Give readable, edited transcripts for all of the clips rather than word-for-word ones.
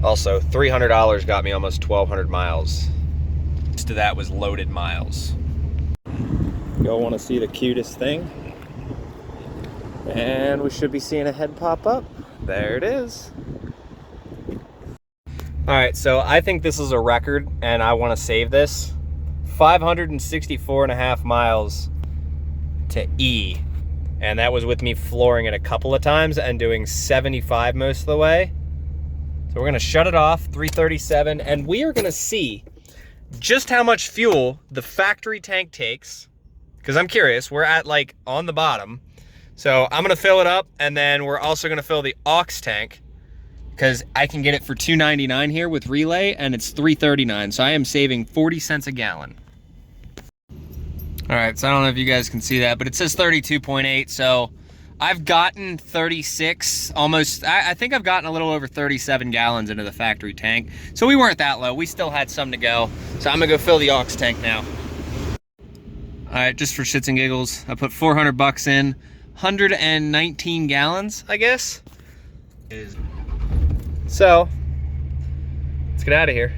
Also, $300 got me almost 1,200 miles. Most of that was loaded miles. Y'all want to see the cutest thing? And we should be seeing a head pop up. There it is. All right, so I think this is a record and I want to save this. 564.5 miles to E. And that was with me flooring it a couple of times and doing 75 most of the way. So we're gonna shut it off, 337, and we are gonna see just how much fuel the factory tank takes, because I'm curious, we're at like on the bottom. So I'm gonna fill it up, and then we're also gonna fill the aux tank, because I can get it for $2.99 here with relay, and it's $3.39, so I am saving 40 cents a gallon. All right, so I don't know if you guys can see that, but it says 32.8, so I've gotten 36, almost, I think I've gotten a little over 37 gallons into the factory tank. So we weren't that low, we still had some to go. So I'm gonna go fill the aux tank now. All right, just for shits and giggles, I put 400 bucks in, 119 gallons, I guess. So, let's get out of here.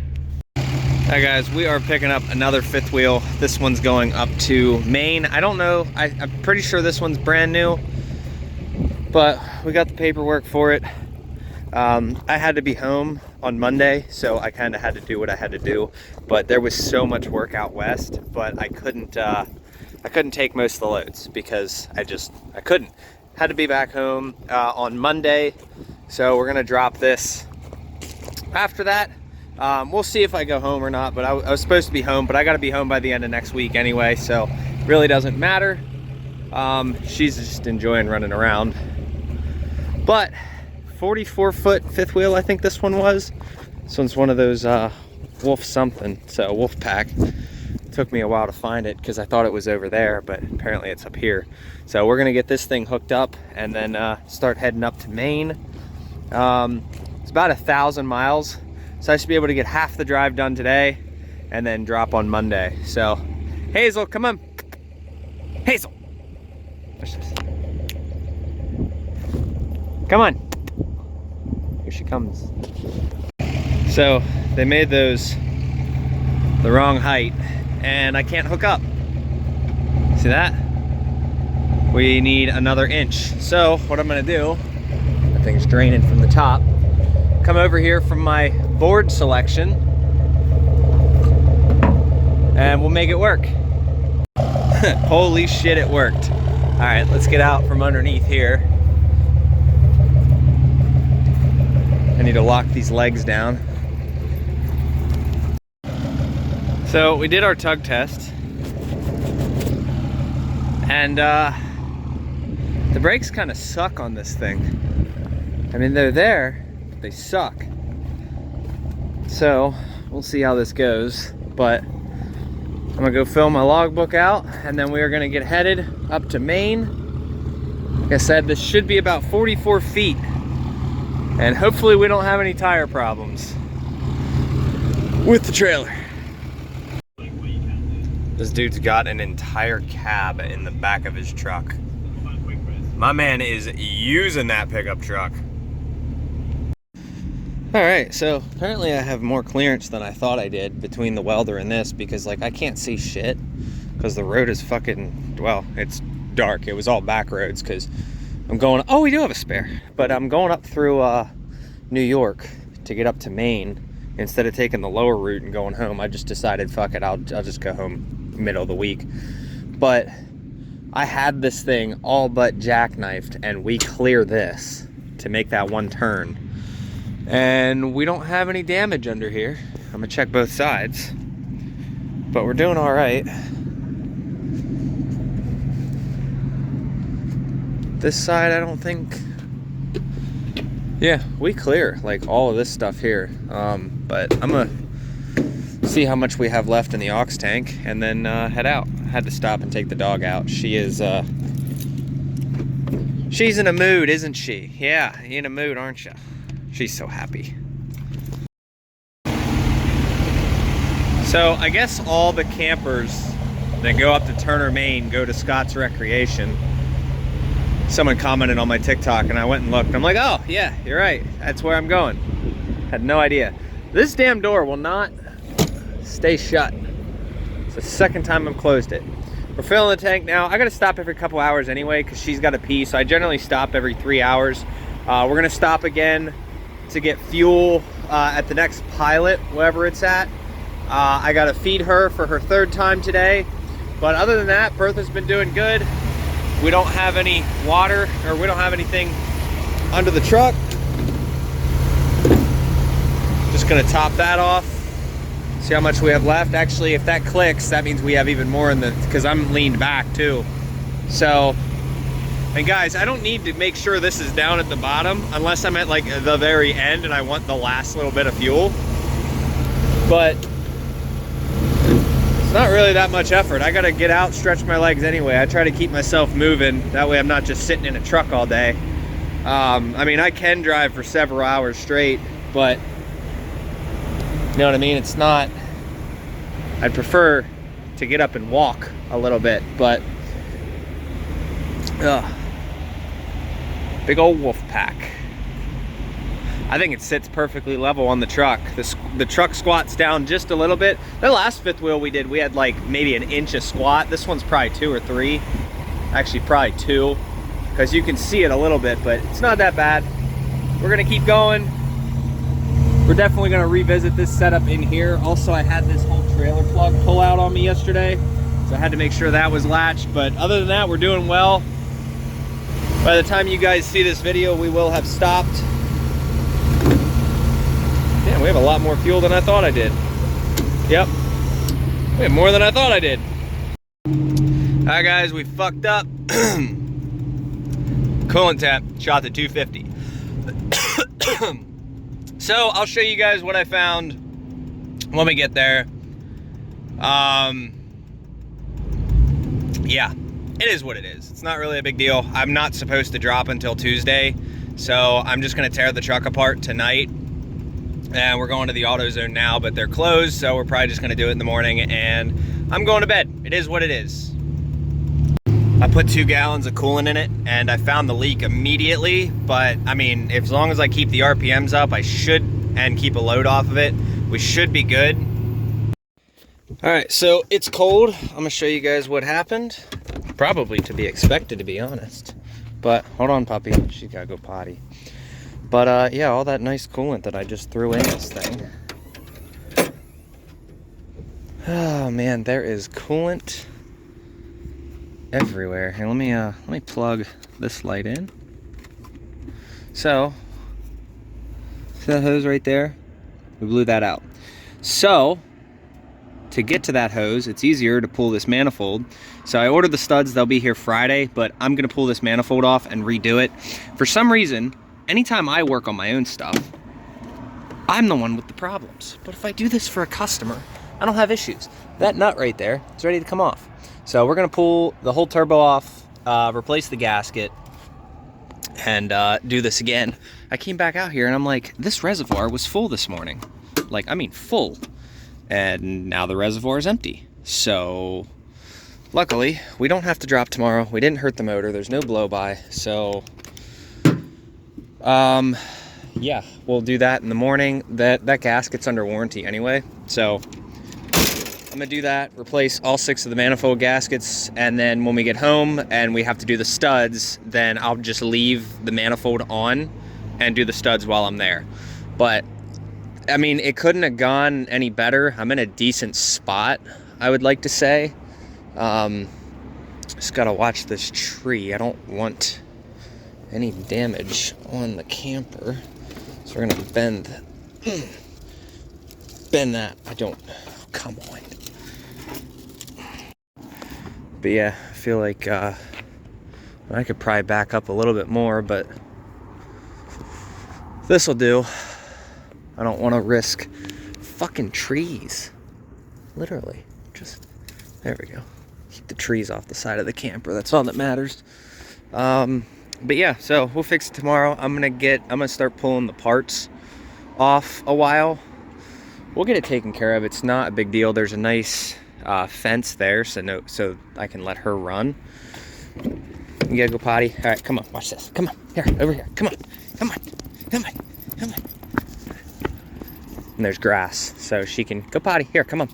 All right guys, we are picking up another fifth wheel. This one's going up to Maine. I don't know, I'm pretty sure this one's brand new, but we got the paperwork for it. I had to be home on Monday, so I kind of had to do what I had to do, but there was so much work out west, but I couldn't take most of the loads because I couldn't. Had to be back home on Monday, so we're gonna drop this after that. We'll see if I go home or not, but I was supposed to be home, but I gotta be home by the end of next week anyway, so really doesn't matter. She's just enjoying running around. But 44-foot fifth wheel, I think this one was. This one's one of those Wolf something, so Wolf Pack. Took me a while to find it because I thought it was over there, but apparently it's up here. So we're gonna get this thing hooked up and then start heading up to Maine. It's about 1,000 miles, so I should be able to get half the drive done today and then drop on Monday. So Hazel, come on. Hazel, come on. Here she comes. So they made those the wrong height and I can't hook up. See that? We need another inch. So what I'm gonna do, that thing's draining from the top, come over here from my board selection and we'll make it work. Holy shit, it worked. All right, let's get out from underneath here. I need to lock these legs down. So we did our tug test and the brakes kind of suck on this thing. I mean, they're there, but they suck. So we'll see how this goes, but I'm gonna go fill my logbook out and then we are gonna get headed up to Maine. Like I said, this should be about 44 feet and hopefully we don't have any tire problems with the trailer. This dude's got an entire cab in the back of his truck. My man is using that pickup truck. All right, so apparently I have more clearance than I thought I did between the welder and this because like I can't see shit because the road is fucking, well, it's dark. It was all back roads because I'm going, oh, we do have a spare, but I'm going up through New York to get up to Maine. Instead of taking the lower route and going home, I just decided, fuck it, I'll just go home middle of the week. But I had this thing all but jackknifed and we clear this to make that one turn. And we don't have any damage under here. I'm gonna check both sides, but we're doing all right. This side, I don't think, yeah, we clear like all of this stuff here. But I'm gonna see how much we have left in the aux tank and then head out. I had to stop and take the dog out. She is, she's in a mood, isn't she? Yeah, you in a mood, aren't you? She's so happy. So I guess all the campers that go up to Turner, Maine go to Scott's Recreation. Someone commented on my TikTok and I went and looked. I'm like, oh yeah, you're right. That's where I'm going. Had no idea. This damn door will not stay shut. It's the second time I've closed it. We're filling the tank now. I gotta stop every couple hours anyway because she's got to pee, so I generally stop every 3 hours. We're gonna stop again to get fuel at the next pilot, wherever it's at. I gotta feed her for her 3rd time today. But other than that, Bertha's been doing good. We don't have any water, or we don't have anything under the truck. Just gonna top that off. See how much we have left. Actually, if that clicks, that means we have even more in the, because I'm leaned back too. So, and guys, I don't need to make sure this is down at the bottom unless I'm at like the very end and I want the last little bit of fuel. But it's not really that much effort. I gotta get out, stretch my legs anyway. I try to keep myself moving. That way I'm not just sitting in a truck all day. I mean, I can drive for several hours straight, but you know what I mean? It's not, I'd prefer to get up and walk a little bit, but big old wolf pack. I think it sits perfectly level on the truck. The truck squats down just a little bit. The last fifth wheel we did, we had like maybe an inch of squat. This one's probably 2 or 3. Actually, probably 2, because you can see it a little bit, but it's not that bad. We're gonna keep going. We're definitely gonna revisit this setup in here. Also, I had this whole trailer plug pull out on me yesterday, so I had to make sure that was latched. But other than that, we're doing well. By the time you guys see this video, we will have stopped. Damn, we have a lot more fuel than I thought I did. Yep, we have more than I thought I did. All right, guys, we fucked up. Coolant tap shot to 250. So I'll show you guys what I found when we get there. Yeah, it is what it is. It's not really a big deal. I'm not supposed to drop until Tuesday, so I'm just gonna tear the truck apart tonight. And we're going to the AutoZone now, but they're closed, so we're probably just gonna do it in the morning, and I'm going to bed. It is what it is. I put 2 gallons of coolant in it, and I found the leak immediately, but I mean, as long as I keep the RPMs up, I should, and keep a load off of it, we should be good. All right, so it's cold. I'm gonna show you guys what happened. Probably to be expected, to be honest. But hold on, puppy, she's gotta go potty. But yeah, all that nice coolant that I just threw in this thing. Oh man, there is coolant everywhere. Here, let me plug this light in. So, see that hose right there? We blew that out. So, to get to that hose, it's easier to pull this manifold. So I ordered the studs, they'll be here Friday, but I'm gonna pull this manifold off and redo it. For some reason, anytime I work on my own stuff, I'm the one with the problems. But if I do this for a customer, I don't have issues. That nut right there is ready to come off. So we're gonna pull the whole turbo off, replace the gasket, and do this again. I came back out here and I'm like, this reservoir was full this morning. Like, I mean full. And now the reservoir is empty. So luckily, we don't have to drop tomorrow. We didn't hurt the motor. There's no blow-by. So yeah, we'll do that in the morning. That gasket's under warranty anyway. So I'm gonna do that, replace all 6 of the manifold gaskets, and then when we get home and we have to do the studs, then I'll just leave the manifold on and do the studs while I'm there. But I mean, it couldn't have gone any better. I'm in a decent spot, I would like to say. Just gotta watch this tree. I don't want any damage on the camper. So we're gonna bend that. I don't, come on. But yeah, I feel like I could probably back up a little bit more, but this'll do. I don't want to risk fucking trees. Literally. Just, there we go. Keep the trees off the side of the camper. That's all that matters. But yeah, so we'll fix it tomorrow. I'm gonna start pulling the parts off a while. We'll get it taken care of. It's not a big deal. There's a nice fence there, so I can let her run. You gotta go potty. All right, come on, watch this. Come on, here, over here. Come on, come on, come on, come on. and there's grass, so she can go potty. Here, come on,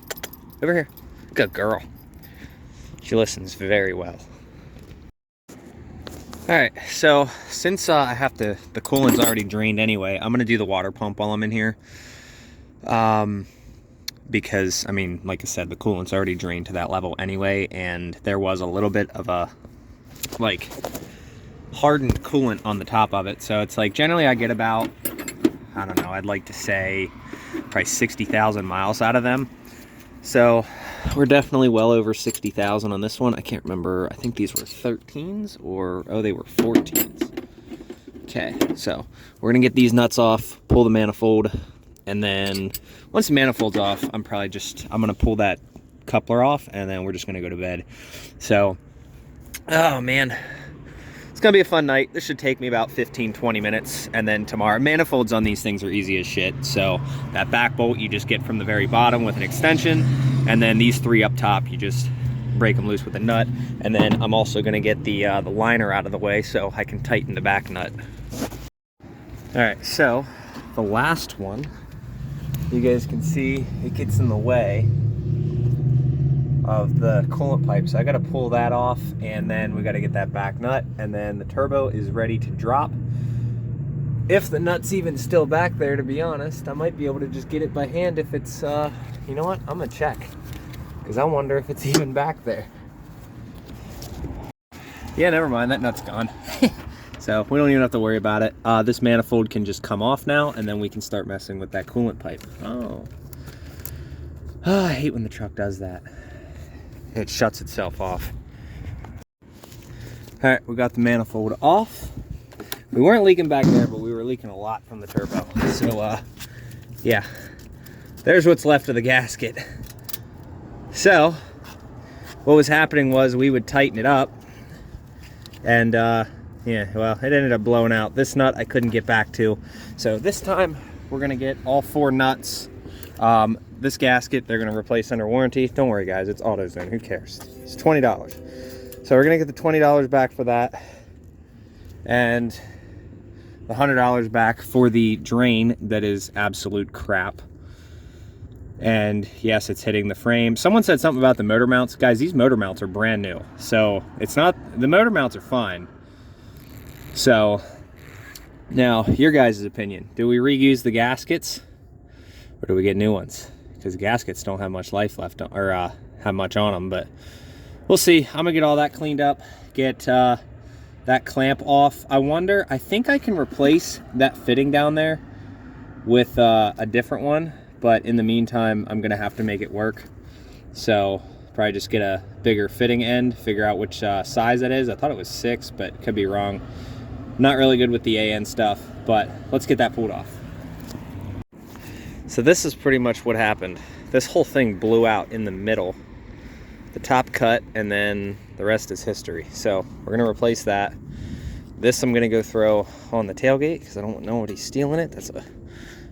over here. Good girl. She listens very well. All right, so since I have to, the coolant's already drained anyway, I'm gonna do the water pump while I'm in here. Because, I mean, like I said, the coolant's already drained to that level anyway, and there was a little bit of a, like, hardened coolant on the top of it. So it's like, generally I get about, I don't know, I'd like to say probably 60,000 miles out of them. So we're definitely well over 60,000 on this one. I can't remember. I think these were 13s or, oh, they were 14s. Okay, so we're gonna get these nuts off, pull the manifold, and then once the manifold's off, I'm gonna pull that coupler off, and then we're just gonna go to bed. So, oh man, it's gonna be a fun night. This should take me about 15-20 minutes, and then tomorrow, manifolds on these things are easy as shit. So that back bolt you just get from the very bottom with an extension, and then these three up top, you just break them loose with a nut. And then I'm also gonna get the liner out of the way so I can tighten the back nut. All right, so the last one, you guys can see it gets in the way of the coolant pipe, so I got to pull that off, and then we got to get that back nut, and then the turbo is ready to drop. If the nut's even still back there, to be honest, I might be able to just get it by hand if it's you know what, I'm gonna check, because I wonder if it's even back there. Yeah, never mind, that nut's gone. So we don't even have to worry about it. This manifold can just come off now, and then we can start messing with that coolant pipe. Oh, I hate when the truck does that. It shuts itself off. All right, we got the manifold off. We weren't leaking back there, but we were leaking a lot from the turbo. So yeah, there's what's left of the gasket. So what was happening was we would tighten it up, and yeah, well, it ended up blowing out. This nut I couldn't get back to. So this time we're gonna get all 4 nuts. This gasket, they're gonna replace under warranty. Don't worry guys, it's AutoZone, who cares? It's $20. So we're gonna get the $20 back for that, and the $100 back for the drain that is absolute crap. And yes, it's hitting the frame. Someone said something about the motor mounts. Guys, these motor mounts are brand new. So it's not, the motor mounts are fine. So now your guys' opinion, do we reuse the gaskets or do we get new ones? Because the gaskets don't have much life left on, or have much on them, but we'll see. I'm gonna get all that cleaned up, get that clamp off. I think I can replace that fitting down there with a different one, but in the meantime, I'm gonna have to make it work. So probably just get a bigger fitting end, figure out which size that is. I thought it was 6, but could be wrong. Not really good with the AN stuff, but let's get that pulled off. So this is pretty much what happened. This whole thing blew out in the middle. The top cut, and then the rest is history. So we're gonna replace that. This I'm gonna go throw on the tailgate because I don't want nobody stealing it. That's a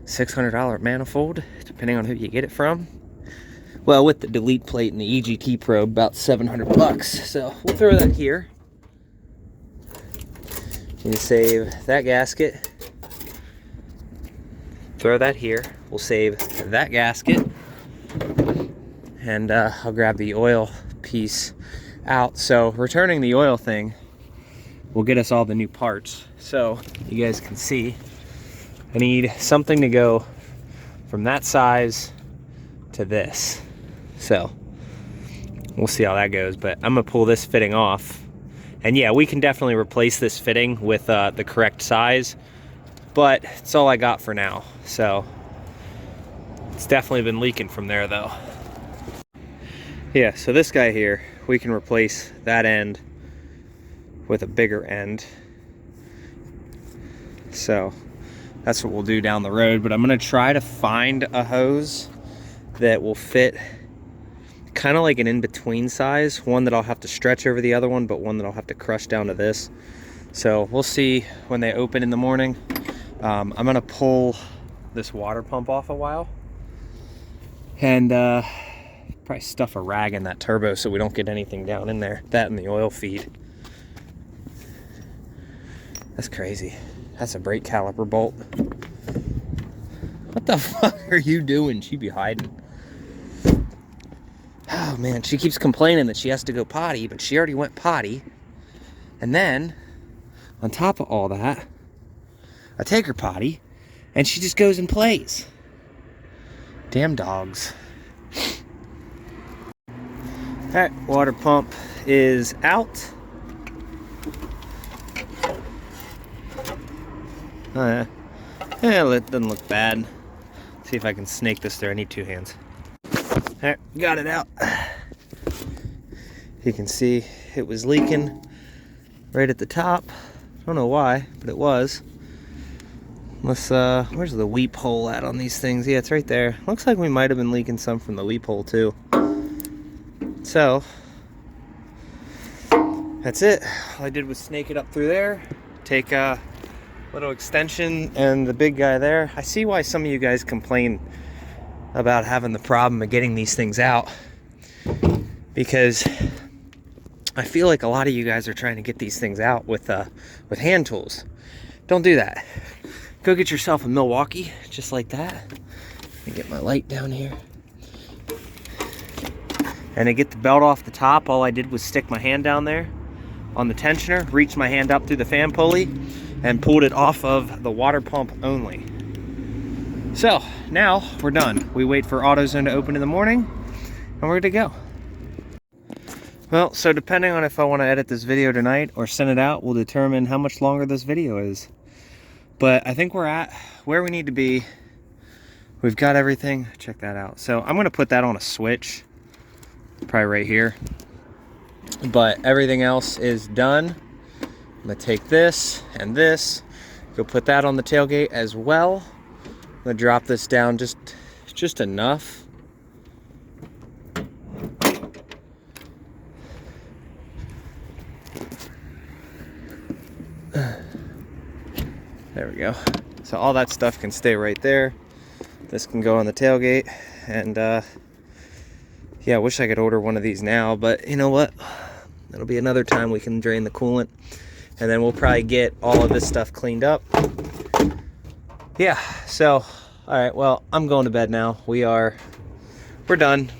$600 manifold, depending on who you get it from. Well, with the delete plate and the EGT probe, about 700 bucks. So we'll throw that here. You save that gasket. Throw that here. We'll save that gasket. And I'll grab the oil piece out. So returning the oil thing will get us all the new parts. So you guys can see, I need something to go from that size to this. So we'll see how that goes, but I'm gonna pull this fitting off. And yeah, we can definitely replace this fitting with the correct size, but it's all I got for now. So it's definitely been leaking from there though. Yeah, so this guy here, we can replace that end with a bigger end. So that's what we'll do down the road, but I'm gonna try to find a hose that will fit kind of like an in-between size, one that I'll have to stretch over the other one, but one that I'll have to crush down to this. So we'll see when they open in the morning. I'm gonna pull this water pump off a while and probably stuff a rag in that turbo so we don't get anything down in there. That and the oil feed. That's crazy. That's a brake caliper bolt. What the fuck are you doing? She be hiding. Oh man, she keeps complaining that she has to go potty, but she already went potty. And then, on top of all that, I take her potty, and she just goes and plays. Damn dogs. Alright, water pump is out. Oh yeah. Yeah, it doesn't look bad. Let's see if I can snake this through. I need 2 hands. Alright, got it out. You can see it was leaking right at the top. I don't know why, but it was. Let's, where's the weep hole at on these things? Yeah, it's right there. Looks like we might have been leaking some from the weep hole too. So, that's it. All I did was snake it up through there. Take a little extension and the big guy there. I see why some of you guys complain about having the problem of getting these things out, because I feel like a lot of you guys are trying to get these things out with hand tools. Don't do that. Go get yourself a Milwaukee, just like that. Let me get my light down here. And to get the belt off the top, all I did was stick my hand down there on the tensioner, reached my hand up through the fan pulley, and pulled it off of the water pump only. So, now we're done. We wait for AutoZone to open in the morning, and we're good to go. Well, so depending on if I want to edit this video tonight or send it out will determine how much longer this video is. But I think we're at where we need to be. We've got everything. Check that out. So I'm going to put that on a switch, probably right here. But everything else is done. I'm going to take this and this, go put that on the tailgate as well. I'm going to drop this down just enough. There we go. So all that stuff can stay right there. This can go on the tailgate. And yeah, I wish I could order one of these now, but you know what? It'll be another time we can drain the coolant. And then we'll probably get all of this stuff cleaned up. Yeah, so, all right, well, I'm going to bed now. We're done.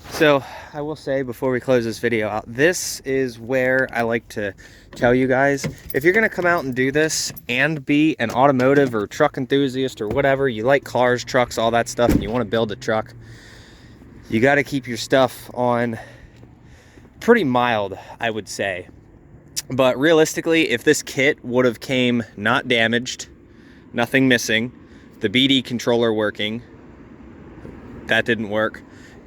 So I will say before we close this video out, this is where I like to tell you guys, if you're gonna come out and do this and be an automotive or truck enthusiast or whatever, you like cars, trucks, all that stuff, and you wanna build a truck, you gotta keep your stuff on pretty mild, I would say. But realistically, if this kit would have came not damaged, nothing missing, the BD controller working, that didn't work,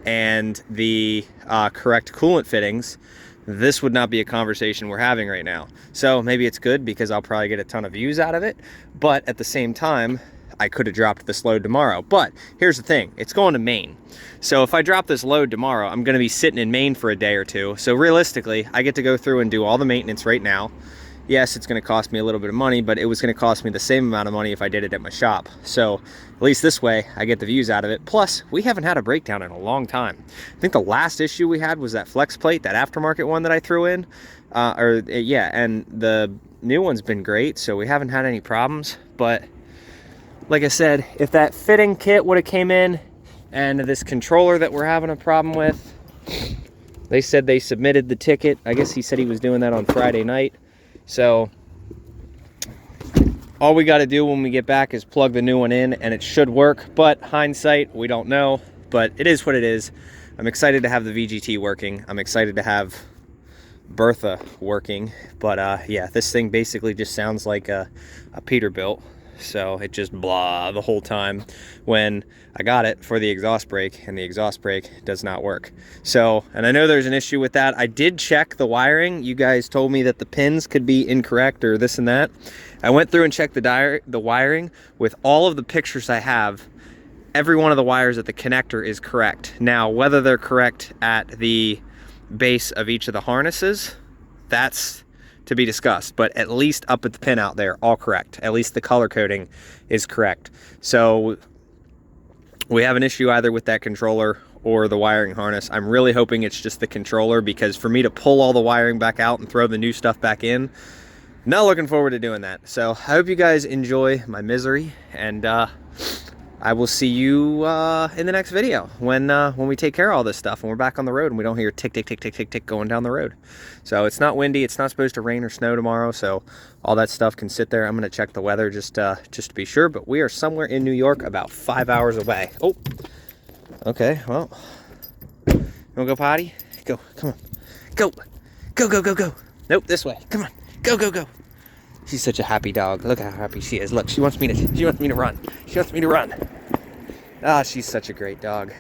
and the correct coolant fittings, this would not be a conversation we're having right now. So maybe it's good because I'll probably get a ton of views out of it, but at the same time, I could have dropped this load tomorrow. But here's the thing, it's going to Maine. So if I drop this load tomorrow, I'm gonna be sitting in Maine for a day or two. So realistically, I get to go through and do all the maintenance right now. Yes, it's gonna cost me a little bit of money, but it was gonna cost me the same amount of money if I did it at my shop. So at least this way, I get the views out of it. Plus, we haven't had a breakdown in a long time. I think the last issue we had was that flex plate, that aftermarket one that I threw in. Yeah, and the new one's been great, so we haven't had any problems. But like I said, if that fitting kit would have came in and this controller that we're having a problem with, they said they submitted the ticket. I guess he said he was doing that on Friday night. So all we got to do when we get back is plug the new one in and it should work. But hindsight, we don't know. But it is what it is. I'm excited to have the VGT working. I'm excited to have Bertha working. But yeah, this thing basically just sounds like a Peterbilt. So it just blah the whole time when I got it for the exhaust brake, and the exhaust brake does not work. So, and I know there's an issue with that. I did check the wiring. You guys told me that the pins could be incorrect or this and that. I went through and checked the wiring. With all of the pictures I have, every one of the wires at the connector is correct. Now, whether they're correct at the base of each of the harnesses, that's to be discussed, but at least up at the pin out there, all correct. At least the color coding is correct. So we have an issue either with that controller or the wiring harness. I'm really hoping it's just the controller, because for me to pull all the wiring back out and throw the new stuff back in, not looking forward to doing that. So I hope you guys enjoy my misery, and I will see you in the next video when we take care of all this stuff and we're back on the road and we don't hear tick, tick, tick, tick, tick, tick going down the road. So it's not windy. It's not supposed to rain or snow tomorrow. So all that stuff can sit there. I'm going to check the weather just to be sure. But we are somewhere in New York about 5 hours away. Oh, okay. Well, you want to go potty? Go. Come on. Go. Go, go, go, go. Nope, this way. Come on. Go, go, go. She's such a happy dog. Look how happy she is. Look, she wants me to run. She wants me to run. Ah, she's such a great dog.